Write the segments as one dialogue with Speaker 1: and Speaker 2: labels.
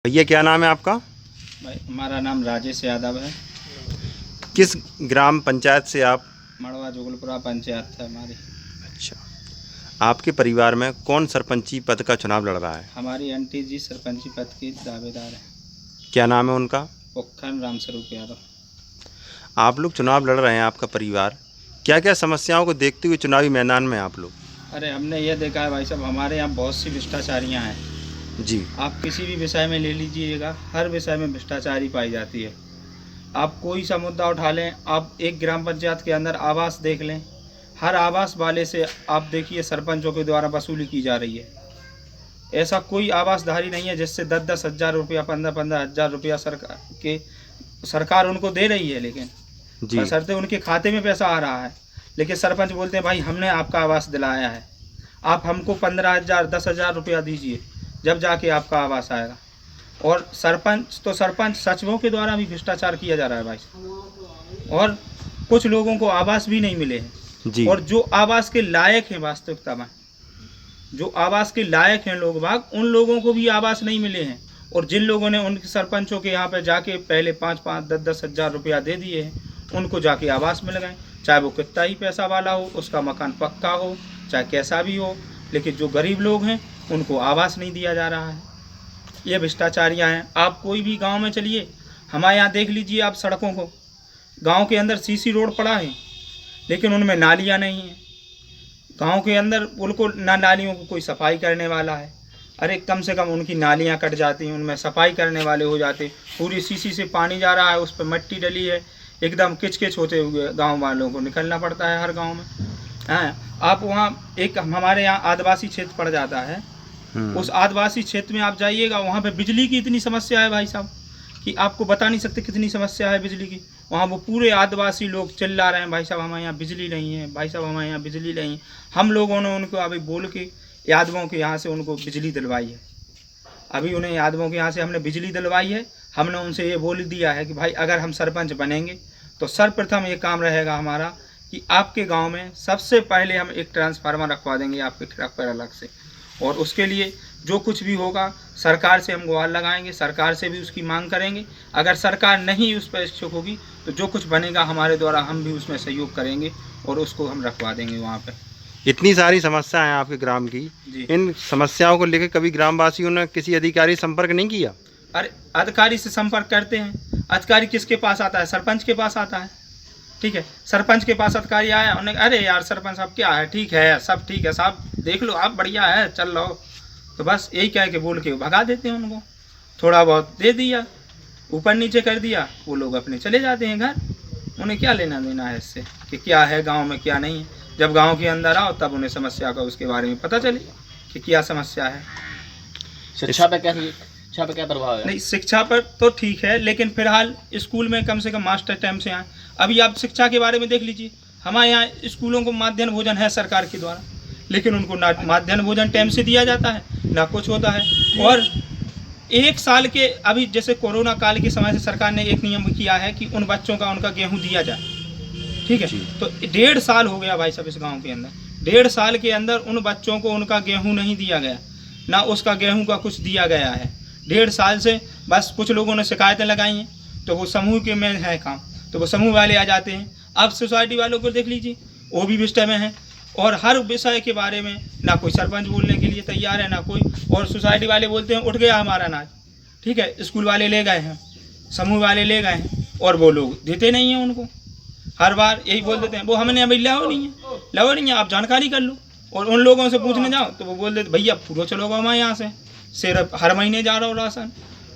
Speaker 1: भैया क्या नाम है आपका?
Speaker 2: भाई हमारा नाम राजेश यादव है।
Speaker 1: किस ग्राम पंचायत से आप?
Speaker 2: मड़वा जुगलपुरा पंचायत है हमारी।
Speaker 1: अच्छा, आपके परिवार में कौन सरपंची पद का चुनाव लड़ रहा है?
Speaker 2: हमारी आंटी जी सरपंची पद की दावेदार है।
Speaker 1: क्या नाम है उनका?
Speaker 2: पोखन रामस्वरूप यादव।
Speaker 1: आप लोग चुनाव लड़ रहे हैं, आपका परिवार, क्या क्या समस्याओं को देखते हुए चुनावी मैदान में आप लोग?
Speaker 2: अरे हमने ये देखा है भाई साहब, हमारे यहाँ बहुत सी भ्रष्टाचारियाँ हैं।
Speaker 1: जी।
Speaker 2: आप किसी भी विषय में ले लीजिएगा, हर विषय में भ्रष्टाचारी पाई जाती है। आप कोई सा मुद्दा उठा लें, आप एक ग्राम पंचायत के अंदर आवास देख लें, हर आवास वाले से आप देखिए सरपंचों के द्वारा वसूली की जा रही है। ऐसा कोई आवासधारी नहीं है जिससे 10-10 हज़ार रुपया, 15-15 हज़ार रुपया सरकार उनको दे रही है, लेकिन
Speaker 1: जी।
Speaker 2: बशर्ते उनके खाते में पैसा आ रहा है। लेकिन सरपंच बोलते हैं भाई हमने आपका आवास दिलाया है, आप हमको 15,000 10,000 रुपया दीजिए, जब जाके आपका आवास आएगा। और सरपंच सचिवों के द्वारा भी भ्रष्टाचार किया जा रहा है भाई। और कुछ लोगों को आवास भी नहीं मिले हैं
Speaker 1: जी।
Speaker 2: और जो आवास के लायक हैं, वास्तविकता में जो आवास के लायक हैं लोग बाग, उन लोगों को भी आवास नहीं मिले हैं। और जिन लोगों ने उनके सरपंचों के यहाँ पे जाके पहले 5-5 10-10 हज़ार रुपया दे दिए हैं, उनको जाके आवास मिल गए। चाहे वो कितना ही पैसा वाला हो, उसका मकान पक्का हो, चाहे कैसा भी हो, लेकिन जो गरीब लोग हैं उनको आवास नहीं दिया जा रहा है। ये भ्रष्टाचारियाँ हैं। आप कोई भी गांव में चलिए, हमारे यहाँ देख लीजिए आप सड़कों को, गांव के अंदर सीसी रोड पड़ा है लेकिन उनमें नालियाँ नहीं हैं। गांव के अंदर उनको नालियों को कोई सफाई करने वाला है, अरे कम से कम उनकी नालियाँ कट जाती हैं, उनमें सफाई करने वाले हो जाते। पूरी सीसी से पानी जा रहा है, उस पर मिट्टी डली है, एकदम किचकिच होते हुए गांव वालों को निकलना पड़ता है हर गांव में। हाँ, आप वहाँ एक हमारे यहाँ आदिवासी क्षेत्र पड़ जाता है, उस आदिवासी क्षेत्र में आप जाइएगा, वहाँ पे बिजली की इतनी समस्या है भाई साहब कि आपको बता नहीं सकते कितनी समस्या है बिजली की। वहाँ वो पूरे आदिवासी लोग चिल्ला रहे हैं भाई साहब हमारे यहाँ बिजली नहीं है, भाई साहब हमारे यहाँ बिजली नहीं है। हम लोगों ने उनको अभी बोल के यादवों के यहाँ से उनको बिजली दिलवाई है। अभी उन्हें यादवों के यहाँ से हमने बिजली दिलवाई है। हमने उनसे ये बोल दिया है कि भाई अगर हम सरपंच बनेंगे तो सर्वप्रथम ये काम रहेगा हमारा कि आपके गांव में सबसे पहले हम एक ट्रांसफार्मर रखवा देंगे आपके ट्रक पर अलग से, और उसके लिए जो कुछ भी होगा सरकार से हम गुहार लगाएंगे, सरकार से भी उसकी मांग करेंगे। अगर सरकार नहीं उस पर इच्छुक होगी तो जो कुछ बनेगा हमारे द्वारा हम भी उसमें सहयोग करेंगे और उसको हम रखवा देंगे वहाँ पे।
Speaker 1: इतनी सारी समस्या है आपके ग्राम की, इन समस्याओं को लेकर कभी ग्रामवासियों ने किसी अधिकारी से संपर्क नहीं किया?
Speaker 2: अरे अधिकारी से संपर्क करते हैं। अधिकारी किसके पास आता है? सरपंच के पास आता है। ठीक है, सरपंच के पास अधिकारी आया, उन्होंने अरे यार सरपंच साहब क्या है, ठीक है सब ठीक है साहब, देख लो आप बढ़िया है चल लो, तो बस यही कह के बोल के भगा देते हैं उनको। थोड़ा बहुत दे दिया, ऊपर नीचे कर दिया, वो लोग अपने चले जाते हैं घर। उन्हें क्या लेना देना है इससे कि क्या है गांव में क्या नहीं है। जब गांव के अंदर आओ तब उन्हें समस्या का उसके बारे में पता चले कि क्या समस्या है।
Speaker 3: शिक्षा पे क्या प्रभाव है?
Speaker 2: नहीं, शिक्षा पर तो ठीक है, लेकिन फिलहाल स्कूल में कम से कम मास्टर टाइम से आए। अभी आप शिक्षा के बारे में देख लीजिए, हमारे यहाँ स्कूलों को मध्याह्न भोजन है सरकार के द्वारा, लेकिन उनको ना मध्याह्न भोजन टाइम से दिया जाता है ना कुछ होता है। और एक साल के अभी जैसे कोरोना काल के समय से सरकार ने एक नियम किया है कि उन बच्चों का उनका गेहूँ दिया जाए। ठीक है, तो 1.5 साल हो गया भाई साहब इस गाँव के अंदर, 1.5 साल के अंदर उन बच्चों को उनका गेहूँ नहीं दिया गया, ना उसका गेहूँ का कुछ दिया गया है। 1.5 साल से बस कुछ लोगों ने शिकायतें लगाई हैं, तो वो समूह के में है काम, तो वो समूह वाले आ जाते हैं। अब सोसाइटी वालों को देख लीजिए, वो भी विषय में है, और हर विषय के बारे में ना कोई सरपंच बोलने के लिए तैयार है ना कोई, और सोसाइटी वाले बोलते हैं उठ गया हमारा अनाज। ठीक है, स्कूल वाले ले गए हैं, समूह वाले ले गए हैं, और वो लोग देते नहीं हैं उनको। हर बार यही बोल देते हैं वो हमने अभी लाओ नहीं है, आप जानकारी कर लो। और उन लोगों से पूछने जाओ तो वो बोल देते भैया पूरा चलोगा हमारे यहाँ से, सिर्फ हर महीने जा रहा हो राशन,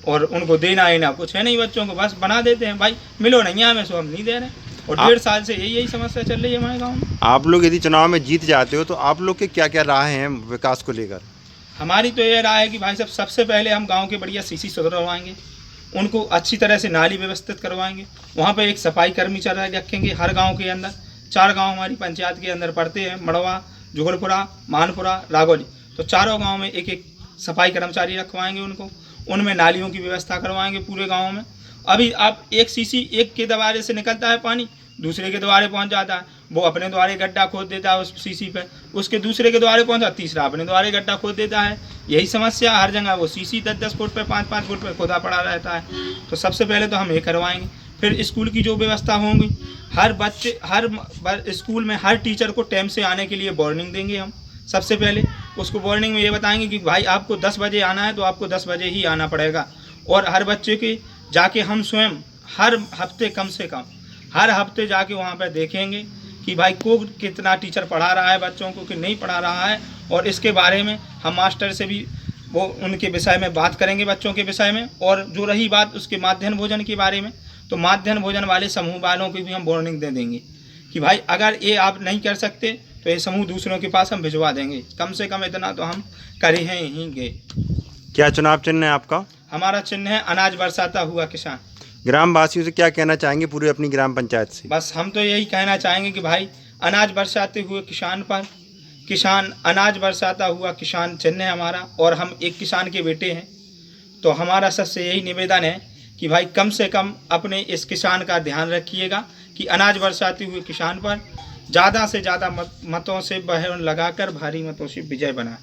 Speaker 2: और उनको देना है ना कुछ है नहीं, बच्चों को बस बना देते हैं भाई मिलो नहीं हमें, सो हम नहीं दे रहे। और 1.5 साल से यही समस्या चल रही है हमारे गाँव में।
Speaker 1: आप लोग यदि चुनाव में जीत जाते हो तो आप लोग के क्या क्या राय हैं विकास को लेकर?
Speaker 2: हमारी तो ये राय है कि भाई साहब सबसे पहले हम गांव के बढ़िया सीसी सुधरवाएंगे, उनको अच्छी तरह से नाली व्यवस्थित करवाएंगे, वहाँ पे एक सफाई कर्मचारी रखेंगे हर गांव के अंदर। 4 गांव हमारी पंचायत के अंदर पड़ते हैं, मड़वा, जुगलपुरा, मानपुरा, रागौली, तो चारों गाँव में एक एक सफाई कर्मचारी रखवाएंगे उनको, उनमें नालियों की व्यवस्था करवाएंगे पूरे गाँव में। अभी आप एक सीसी एक के दबारे से निकलता है पानी, दूसरे के द्वारे पहुंच जाता है, वो अपने द्वारे गड्ढा खोद देता है उस सीसी पे, उसके दूसरे के द्वारे पहुंचा, तीसरा अपने द्वारे गड्ढा खोद देता है। यही समस्या हर जगह, वो सीसी 10-10 फुट पे 5-5 फुट पे खोदा पड़ा रहता है। तो सबसे पहले तो हम ये करवाएंगे। फिर स्कूल की जो व्यवस्था होंगी, हर बच्चे स्कूल में हर टीचर को टाइम से आने के लिए वार्निंग देंगे हम। सबसे पहले उसको वार्निंग में ये बताएंगे कि भाई आपको 10 बजे आना है तो आपको 10 बजे ही आना पड़ेगा। और हर बच्चे के जाके हम स्वयं हर हफ्ते कम से कम हर हफ्ते जाके वहाँ पर देखेंगे कि भाई को कितना टीचर पढ़ा रहा है बच्चों को कि नहीं पढ़ा रहा है। और इसके बारे में हम मास्टर से भी वो उनके विषय में बात करेंगे, बच्चों के विषय में। और जो रही बात उसके माध्याह्न भोजन के बारे में, तो माध्याह्न भोजन वाले समूह वालों की भी हम वार्निंग दे देंगे कि भाई अगर ये आप नहीं कर सकते तो ये समूह दूसरों के पास हम भिजवा देंगे। कम से कम इतना तो हम कर ही गए।
Speaker 1: क्या चुनाव चिन्ह है आपका?
Speaker 2: हमारा चिन्ह है अनाज बरसाता हुआ किसान।
Speaker 1: ग्राम वासियों से क्या कहना चाहेंगे पूरी अपनी ग्राम पंचायत से?
Speaker 2: बस हम तो यही कहना चाहेंगे कि भाई अनाज बरसाते हुए किसान पर, किसान अनाज बरसाता हुआ किसान चिन्ह है हमारा, और हम एक किसान के बेटे हैं। तो हमारा सबसे यही निवेदन है कि भाई कम से कम अपने इस किसान का ध्यान रखिएगा कि अनाज बरसाते हुए किसान पर ज़्यादा से ज़्यादा मतों से बहन लगाकर भारी मतों से विजय बनाए।